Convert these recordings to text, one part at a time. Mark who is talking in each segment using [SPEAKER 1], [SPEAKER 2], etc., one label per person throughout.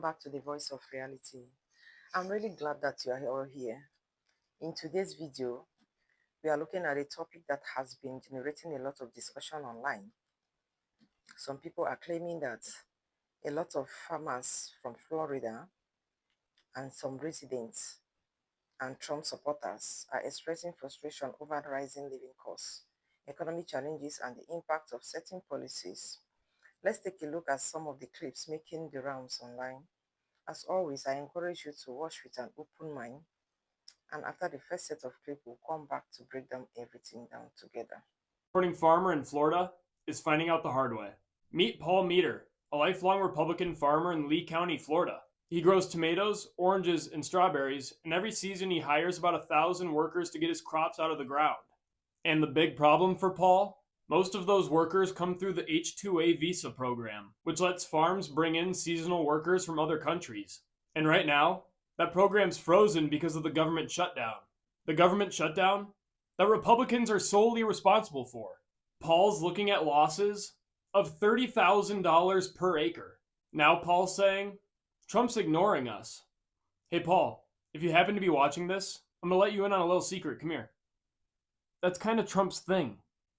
[SPEAKER 1] back to the Voice of Reality. I'm really glad that you are all here. In today's video, we are looking at a topic that has been generating a lot of discussion online. Some people are claiming that a lot of farmers from Florida and some residents and Trump supporters are expressing frustration over rising living costs, economic challenges, and the impact of certain policies. Let's take a look at some of the clips making the rounds online. As always, I encourage you to watch with an open mind, and after the first set of clips, we'll come back to break down everything down together.
[SPEAKER 2] Supporting farmer in Florida is finding out the hard way. Meet Paul Meter, a lifelong Republican farmer in Lee County, Florida. He grows tomatoes, oranges, and strawberries, and every season he hires about 1,000 workers to get his crops out of the ground. And the big problem for Paul? Most of those workers come through the H-2A visa program, which lets farms bring in seasonal workers from other countries. And right now, that program's frozen because of the government shutdown. The government shutdown that Republicans are solely responsible for. Paul's looking at losses of $30,000 per acre. Now Paul's saying, Trump's ignoring us. Hey Paul, if you happen to be watching this, I'm gonna let you in on a little secret. Come here. That's kind of Trump's thing.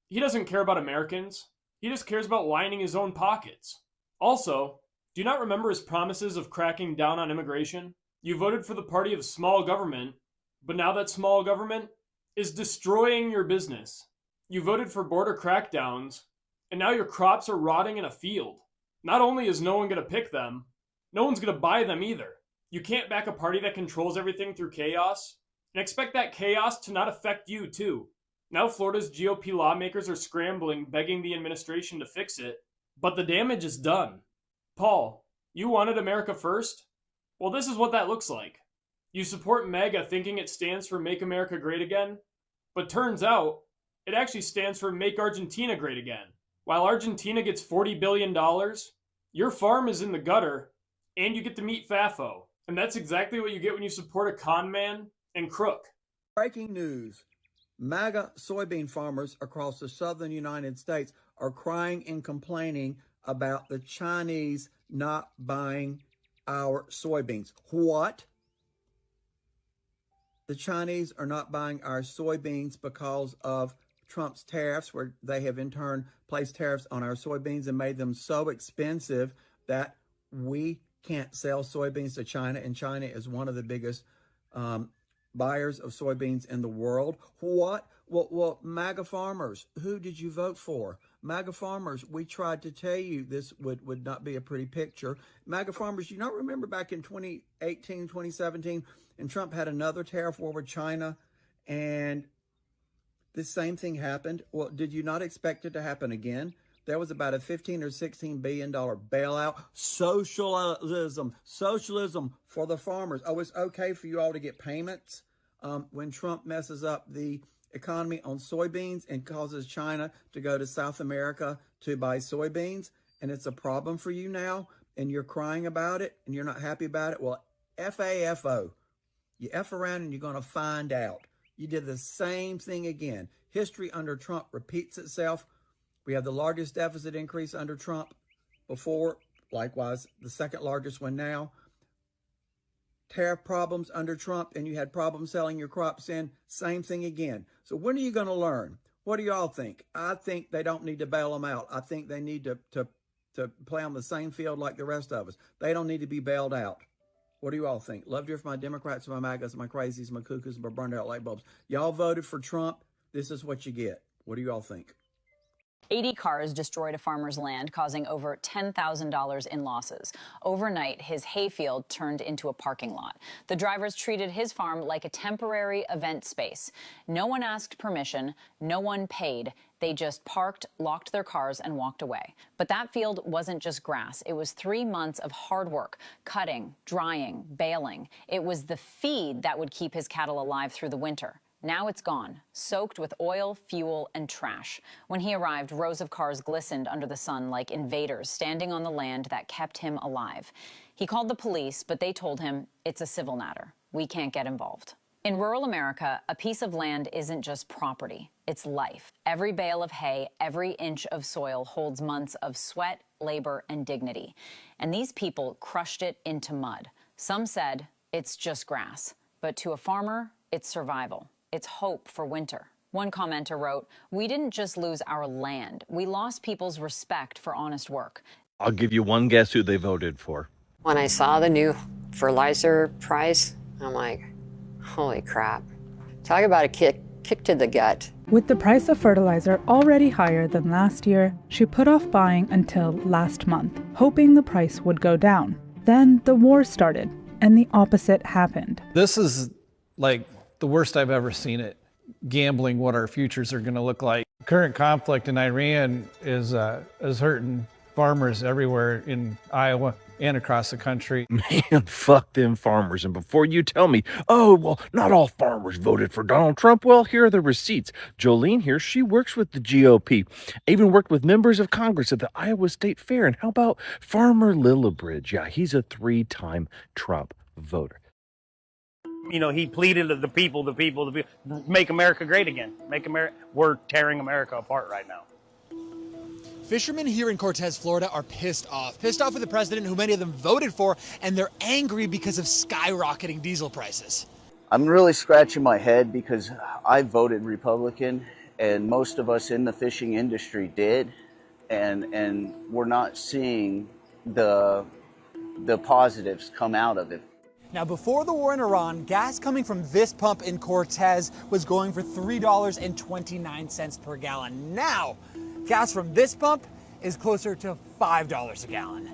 [SPEAKER 2] He doesn't care about Americans. He just cares about lining his own pockets. Also, do you not remember his promises of cracking down on immigration? You voted for the party of small government, but now that small government is destroying your business. You voted for border crackdowns, and now your crops are rotting in a field. Not only is no one going to pick them, no one's going to buy them either. You can't back a party that controls everything through chaos and expect that chaos to not affect you too. Now Florida's GOP lawmakers are scrambling, begging the administration to fix it, but the damage is done. Paul, you wanted America first? Well, this is what that looks like. You support MAGA thinking it stands for Make America Great Again, but turns out it actually stands for Make Argentina Great Again. While Argentina gets $40 billion, your farm is in the gutter, and you get to meet FAFO. And that's exactly what you get when you support a con man and crook.
[SPEAKER 3] Breaking news. MAGA soybean farmers across the southern United States are crying and complaining about the Chinese not buying our soybeans. What? The Chinese are not buying our soybeans because of Trump's tariffs, where they have in turn placed tariffs on our soybeans and made them so expensive that we can't sell soybeans to China, and China is one of the biggest buyers of soybeans in the world. What? Well, MAGA farmers, who did you vote for? MAGA farmers, we tried to tell you this would not be a pretty picture. MAGA farmers, you don't remember back in 2018, 2017, and Trump had another tariff war with China, and this same thing happened? Well, did you not expect it to happen again? There was about a $15 or $16 billion bailout. Socialism for the farmers. Oh, it's okay for you all to get payments when Trump messes up the economy on soybeans and causes China to go to South America to buy soybeans, and it's a problem for you now, and you're crying about it, and you're not happy about it. Well, FAFO. You F around and you're going to find out. You did the same thing again. History under Trump repeats itself. We have the largest deficit increase under Trump before, likewise, the second largest one now. Tariff problems under Trump, and you had problems selling your crops in, same thing again. So when are you going to learn? What do y'all think? I think they don't need to bail them out. I think they need to play on the same field like the rest of us. They don't need to be bailed out. What do you all think? Love to hear from my Democrats, my MAGAs, my crazies, my cuckoos, my burned out light bulbs. Y'all voted for Trump. This is what you get. What do you all think?
[SPEAKER 4] 80 cars destroyed a farmer's land, causing over $10,000 in losses. Overnight, his hayfield turned into a parking lot. The drivers treated his farm like a temporary event space. No one asked permission. No one paid. They just parked, locked their cars, and walked away. But that field wasn't just grass. It was 3 months of hard work, cutting, drying, baling. It was the feed that would keep his cattle alive through the winter. Now it's gone, soaked with oil, fuel, and trash. When he arrived, rows of cars glistened under the sun like invaders standing on the land that kept him alive. He called the police, but they told him it's a civil matter. We can't get involved. In rural America, a piece of land isn't just property, it's life. Every bale of hay, every inch of soil holds months of sweat, labor, and dignity. And these people crushed it into mud. Some said it's just grass, but to a farmer, it's survival. It's hope for winter. One commenter wrote, "We didn't just lose our land. We lost people's respect for honest work."
[SPEAKER 5] I'll give you one guess who they voted for.
[SPEAKER 6] When I saw the new fertilizer price, I'm like, holy crap. Talk about a kick to the gut.
[SPEAKER 7] With the price of fertilizer already higher than last year, she put off buying until last month, hoping the price would go down. Then the war started, and the opposite happened.
[SPEAKER 8] This is like the worst I've ever seen it. Gambling what our futures are going to look like. Current conflict in Iran is hurting farmers everywhere in Iowa and across the country.
[SPEAKER 5] Man, fuck them farmers. And before you tell me, oh, well, not all farmers voted for Donald Trump, well, here are the receipts. Jolene here, she works with the GOP. Even worked with members of Congress at the Iowa State Fair. And how about Farmer Lillibridge? Yeah, he's a 3-time Trump voter.
[SPEAKER 9] You know, he pleaded to the people, make America great again. We're tearing America apart right now.
[SPEAKER 10] Fishermen here in Cortez, Florida are pissed off with the president who many of them voted for, and they're angry because of skyrocketing diesel prices.
[SPEAKER 11] I'm really scratching my head because I voted Republican and most of us in the fishing industry did, and we're not seeing the positives come out of it.
[SPEAKER 10] Now, before the war in Iran, gas coming from this pump in Cortez was going for $3.29 per gallon. Now, gas from this pump is closer to $5 a gallon.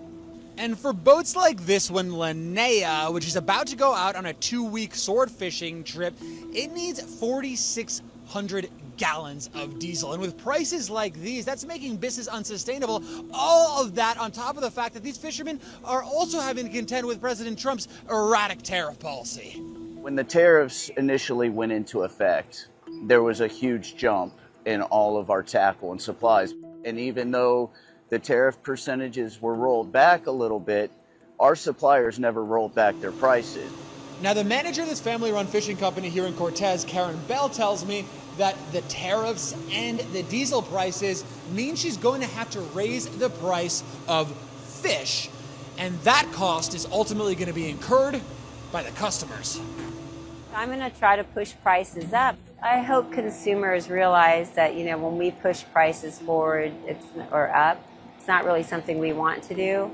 [SPEAKER 10] And for boats like this one, Linnea, which is about to go out on a 2-week sword fishing trip, it needs 4,600 gallons of diesel. And with prices like these, that's making business unsustainable. All of that on top of the fact that these fishermen are also having to contend with President Trump's erratic tariff policy.
[SPEAKER 11] When the tariffs initially went into effect, there was a huge jump in all of our tackle and supplies. And even though the tariff percentages were rolled back a little bit, our suppliers never rolled back their prices.
[SPEAKER 10] Now, the manager of this family-run fishing company here in Cortez, Karen Bell, tells me that the tariffs and the diesel prices mean she's going to have to raise the price of fish. And that cost is ultimately going to be incurred by the customers.
[SPEAKER 12] I'm going to try to push prices up. I hope consumers realize that, you know, when we push prices forward or up, it's not really something we want to do.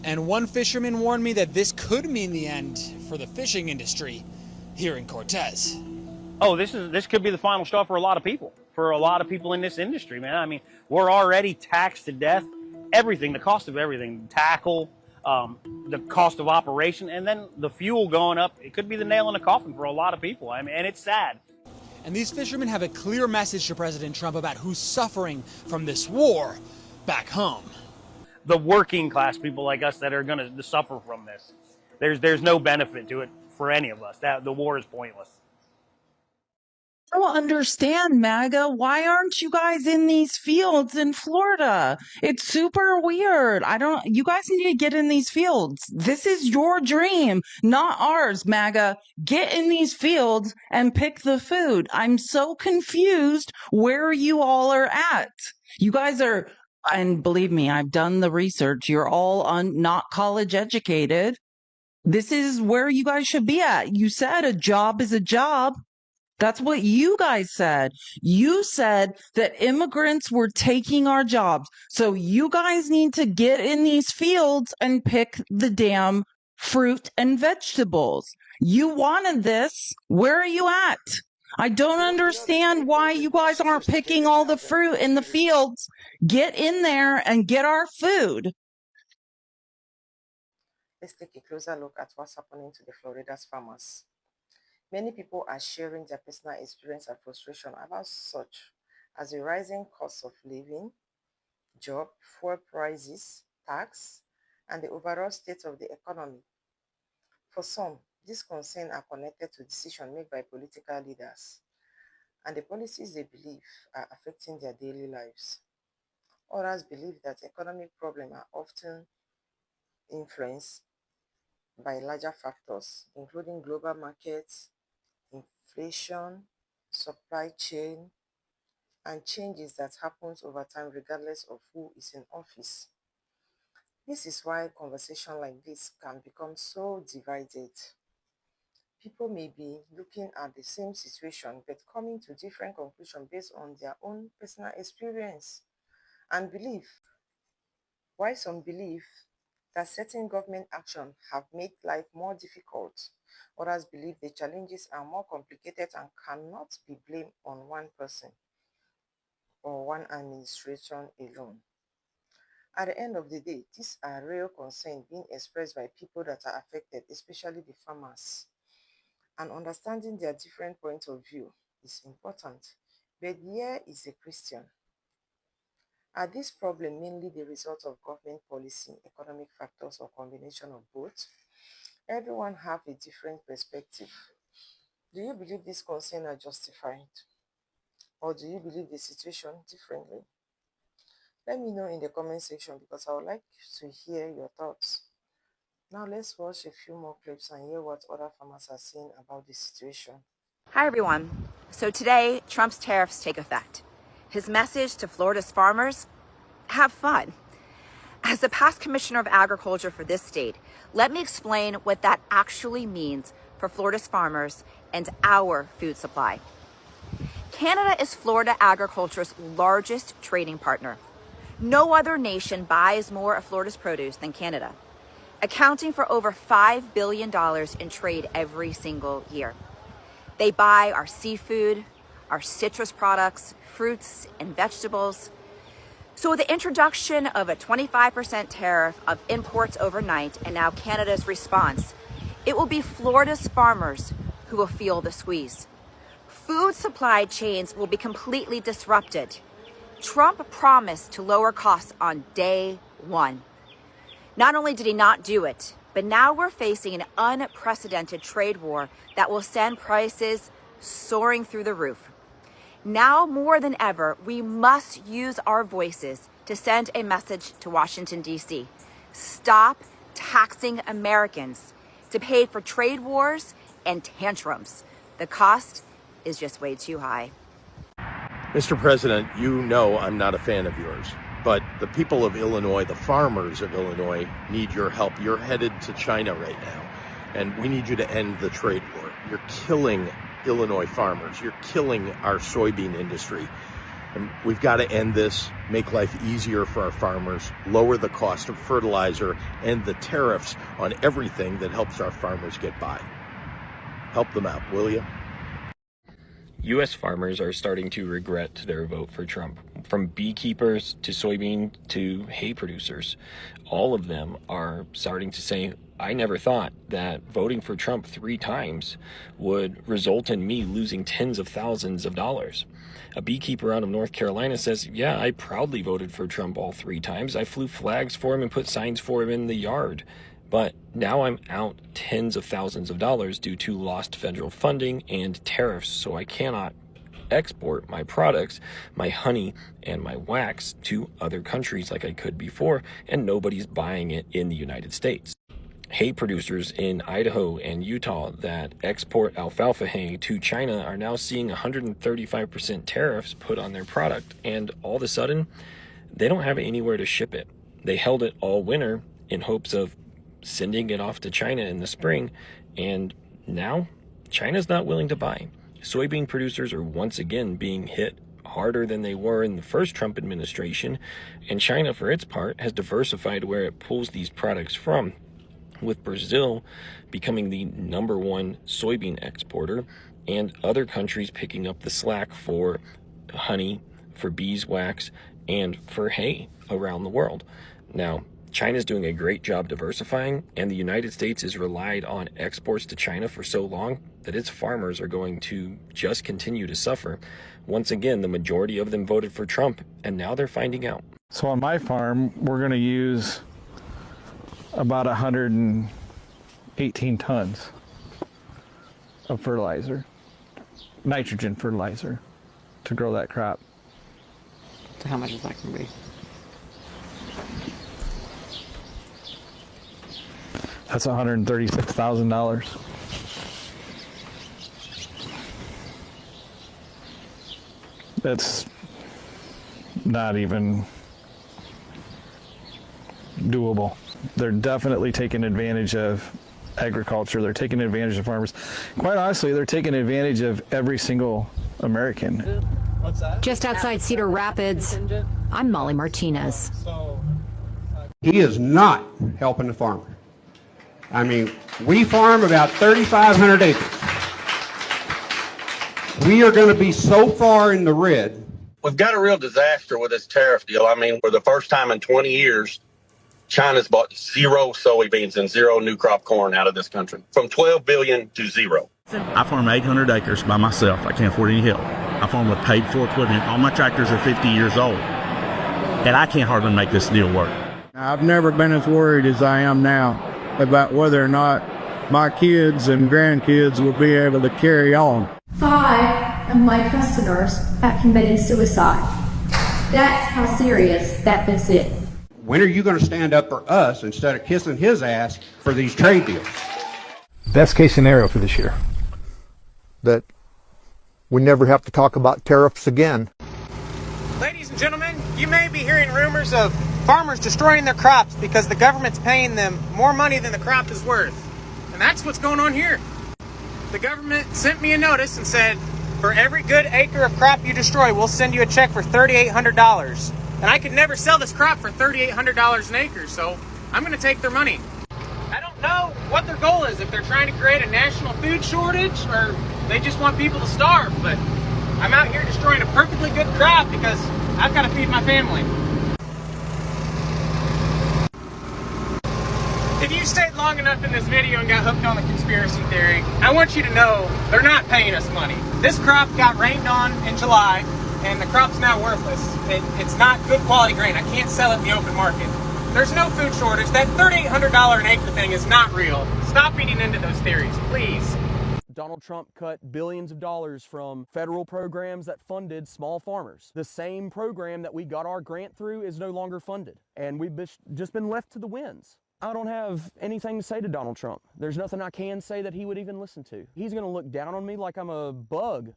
[SPEAKER 10] And one fisherman warned me that this could mean the end for the fishing industry here in Cortez.
[SPEAKER 9] Oh, this could be the final straw for a lot of people. For a lot of people in this industry, man. I mean, we're already taxed to death. Everything, the cost of everything, tackle, the cost of operation, and then the fuel going up. It could be the nail in the coffin for a lot of people. I mean, and it's sad.
[SPEAKER 10] And these fishermen have a clear message to President Trump about who's suffering from this war back home.
[SPEAKER 9] The working class people like us that are going to suffer from this. There's no benefit to it for any of us. The war is pointless.
[SPEAKER 13] I don't understand, MAGA. Why aren't you guys in these fields in Florida? It's super weird. You guys need to get in these fields. This is your dream, not ours, MAGA. Get in these fields and pick the food. I'm so confused where you all are at. You guys are, and believe me, I've done the research. You're all not college educated. This is where you guys should be at. You said a job is a job. That's what you guys said. You said that immigrants were taking our jobs. So you guys need to get in these fields and pick the damn fruit and vegetables. You wanted this. Where are you at? I don't understand why you guys aren't picking all the fruit in the fields. Get in there and get our food.
[SPEAKER 1] Let's take a closer look at what's happening to the Florida's farmers. Many people are sharing their personal experience and frustration about such as the rising cost of living, job, fuel prices, tax, and the overall state of the economy. For some, these concerns are connected to decisions made by political leaders and the policies they believe are affecting their daily lives. Others believe that economic problems are often influenced by larger factors, including global markets, inflation, supply chain, and changes that happens over time regardless of who is in office. This is why conversation like this can become so divided. People may be looking at the same situation but coming to different conclusions based on their own personal experience and belief. Why some believe that certain government action have made life more difficult, others believe the challenges are more complicated and cannot be blamed on one person or one administration alone. At the end of the day, these are real concerns being expressed by people that are affected, especially the farmers. And understanding their different points of view is important. But here is a question. Are these problems mainly the result of government policy, economic factors, or combination of both? Everyone have a different perspective. Do you believe these concerns are justified? Or do you believe the situation differently? Let me know in the comment section because I would like to hear your thoughts. Now let's watch a few more clips and hear what other farmers are saying about the situation.
[SPEAKER 14] Hi everyone. So today, Trump's tariffs take effect. His message to Florida's farmers: have fun. As the past commissioner of agriculture for this state, let me explain what that actually means for Florida's farmers and our food supply. Canada is Florida agriculture's largest trading partner. No other nation buys more of Florida's produce than Canada, accounting for over $5 billion in trade every single year. They buy our seafood, our citrus products, fruits, and vegetables. So with the introduction of a 25% tariff of imports overnight and now Canada's response, it will be Florida's farmers who will feel the squeeze. Food supply chains will be completely disrupted. Trump promised to lower costs on day one. Not only did he not do it, but now we're facing an unprecedented trade war that will send prices soaring through the roof. Now more than ever, we must use our voices to send a message to Washington, D.C. Stop taxing Americans to pay for trade wars and tantrums. The cost is just way too high.
[SPEAKER 5] Mr. President, you know I'm not a fan of yours, but the people of Illinois, the farmers of Illinois, need your help. You're headed to China right now, and we need you to end the trade war. You're killing Illinois farmers. You're killing our soybean industry. And we've got to end this, make life easier for our farmers, lower the cost of fertilizer, and the tariffs on everything that helps our farmers get by. Help them out, will you?
[SPEAKER 15] U.S. farmers are starting to regret their vote for Trump. From beekeepers to soybean to hay producers, all of them are starting to say, I never thought that voting for Trump 3 times would result in me losing tens of thousands of dollars. A beekeeper out of North Carolina says, yeah, I proudly voted for Trump all 3 times. I flew flags for him and put signs for him in the yard. But now I'm out tens of thousands of dollars due to lost federal funding and tariffs, so I cannot export my products, my honey and my wax, to other countries like I could before, and nobody's buying it in the United States. Hay producers in Idaho and Utah that export alfalfa hay to China are now seeing 135% tariffs put on their product, and all of a sudden, they don't have anywhere to ship it. They held it all winter in hopes of sending it off to China in the spring, and now China's not willing to buy. Soybean producers are once again being hit harder than they were in the first Trump administration, and China, for its part, has diversified where it pulls these products from, with Brazil becoming the #1 soybean exporter, and other countries picking up the slack for honey, for beeswax, and for hay around the world. Now, China's doing a great job diversifying, and the United States has relied on exports to China for so long that its farmers are going to just continue to suffer. Once again, the majority of them voted for Trump, and now they're finding out.
[SPEAKER 8] So on my farm, we're going to use about 118 tons of fertilizer, nitrogen fertilizer, to grow that crop.
[SPEAKER 6] So how much is that going to be?
[SPEAKER 8] That's $136,000. That's not even doable. They're definitely taking advantage of agriculture. They're taking advantage of farmers. Quite honestly, they're taking advantage of every single American.
[SPEAKER 10] What's that?
[SPEAKER 16] Just outside Cedar Rapids, I'm Molly Martinez.
[SPEAKER 17] He is not helping the farmer. I mean, we farm about 3,500 acres. We are going to be so far in the red.
[SPEAKER 18] We've got a real disaster with this tariff deal. I mean, for the first time in 20 years, China's bought 0 soybeans and 0 new crop corn out of this country, from 12 billion to 0.
[SPEAKER 19] I farm 800 acres by myself. I can't afford any help. I farm with paid for equipment. All my tractors are 50 years old, and I can't hardly make this deal work.
[SPEAKER 20] I've never been as worried as I am now about whether or not my kids and grandkids will be able to carry on.
[SPEAKER 21] 5 of my customers have committed suicide. That's how serious that this is.
[SPEAKER 17] When are you going to stand up for us instead of kissing his ass for these trade deals?
[SPEAKER 22] Best case scenario for this year, that we never have to talk about tariffs again.
[SPEAKER 10] Ladies and gentlemen, you may be hearing rumors of farmers destroying their crops because the government's paying them more money than the crop is worth. And that's what's going on here. The government sent me a notice and said, for every good acre of crop you destroy, we'll send you a check for $3,800. And I could never sell this crop for $3,800 an acre, so I'm going to take their money. I don't know what their goal is, if they're trying to create a national food shortage or they just want people to starve, but I'm out here destroying a perfectly good crop because I've got to feed my family. If you stayed long enough in this video and got hooked on the conspiracy theory, I want you to know they're not paying us money. This crop got rained on in July, and the crop's now worthless. It's not good quality grain. I can't sell it in the open market. There's no food shortage. That $3,800 an acre thing is not real. Stop feeding into those theories, please.
[SPEAKER 23] Donald Trump cut billions of dollars from federal programs that funded small farmers. The same program that we got our grant through is no longer funded, and we've just been left to the winds. I don't have anything to say to Donald Trump. There's nothing I can say that he would even listen to. He's going to look down on me like I'm a bug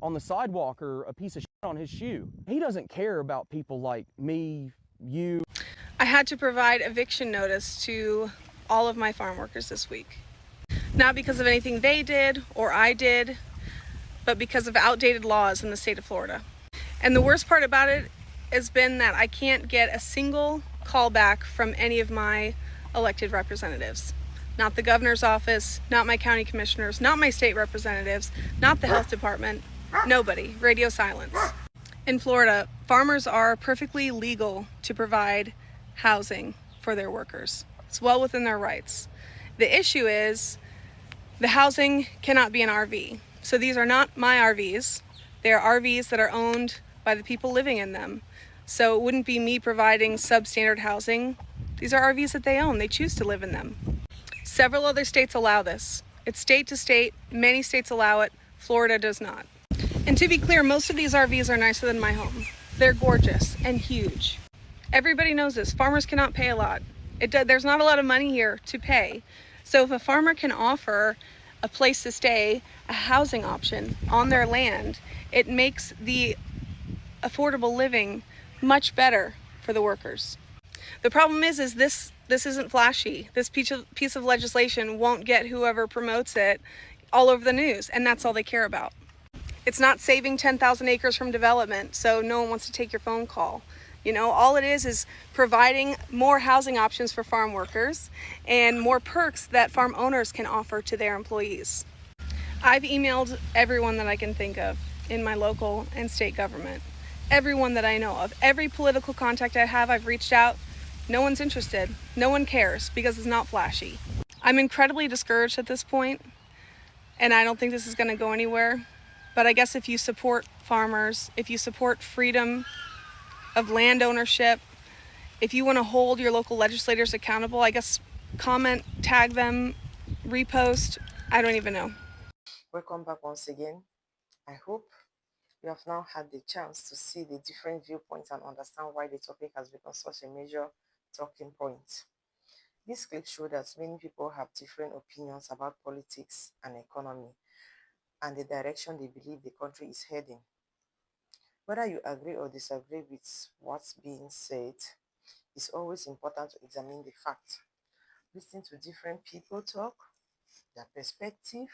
[SPEAKER 23] on the sidewalk or a piece of shit on his shoe. He doesn't care about people like me, you.
[SPEAKER 24] I had to provide eviction notice to all of my farm workers this week. Not because of anything they did or I did, but because of outdated laws in the state of Florida. And the worst part about it has been that I can't get a single call back from any of my elected representatives. Not the governor's office, not my county commissioners, not my state representatives, not the health department, nobody. Radio silence. In Florida, farmers are perfectly legal to provide housing for their workers. It's well within their rights. The issue is the housing cannot be an RV. So these are not my RVs. They are RVs that are owned by the people living in them. So it wouldn't be me providing substandard housing. These are RVs that they own. They choose to live in them. Several other states allow this. It's state to state. Many states allow it. Florida does not. And to be clear, most of these RVs are nicer than my home. They're gorgeous and huge. Everybody knows this. Farmers cannot pay a lot. There's not a lot of money here to pay. So if a farmer can offer a place to stay, a housing option on their land, it makes the affordable living much better for the workers. The problem is this isn't flashy. This piece of legislation won't get whoever promotes it all over the news, and that's all they care about. It's not saving 10,000 acres from development, so no one wants to take your phone call. You know, all it is providing more housing options for farm workers and more perks that farm owners can offer to their employees. I've emailed everyone that I can think of in my local and state government. Everyone that I know of. Every political contact I have, I've reached out. No one's interested. No one cares because it's not flashy. I'm incredibly discouraged at this point, and I don't think this is going to go anywhere. But I guess if you support farmers, if you support freedom of land ownership, if you want to hold your local legislators accountable, I guess comment, tag them, repost, I don't even know.
[SPEAKER 1] Welcome back once again. I hope you have now had the chance to see the different viewpoints and understand why the topic has become such a major talking point. This clip showed that many people have different opinions about politics and economy and the direction they believe the country is heading. Whether you agree or disagree with what's being said, it's always important to examine the facts. Listen to different people talk, their perspective,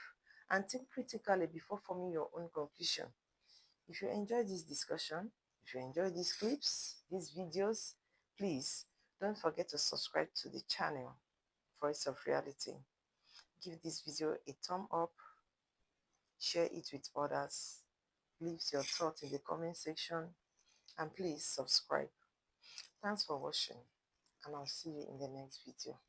[SPEAKER 1] and think critically before forming your own conclusion. If you enjoyed this discussion, if you enjoyed these clips, these videos, please don't forget to subscribe to the channel, Voice of Reality. Give this video a thumb up, share it with others, leave your thoughts in the comment section, and please subscribe. Thanks for watching, and I'll see you in the next video.